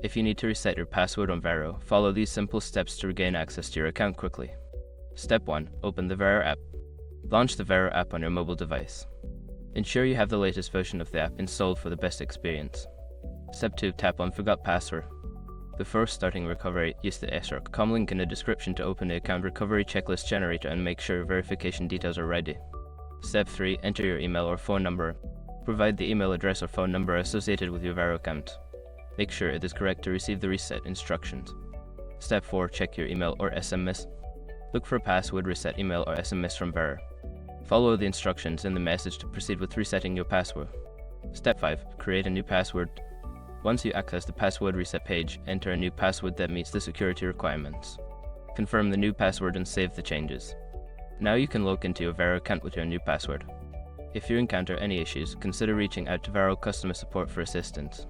If you need to reset your password on Varo, follow these simple steps to regain access to your account quickly. Step 1. Open the Varo app. Launch the Varo app on your mobile device. Ensure you have the latest version of the app installed for the best experience. Step 2. Tap on Forgot Password. Before starting recovery, use the com link in the description to open the account recovery checklist generator and make sure verification details are ready. Step 3. Enter your email or phone number. Provide the email address or phone number associated with your Varo account. Make sure it is correct to receive the reset instructions. Step 4. Check your email or SMS. Look for a password reset email or SMS from Varo. Follow the instructions in the message to proceed with resetting your password. Step 5. Create a new password. Once you access the password reset page, enter a new password that meets the security requirements. Confirm the new password and save the changes. Now you can log into your Varo account with your new password. If you encounter any issues, consider reaching out to Varo customer support for assistance.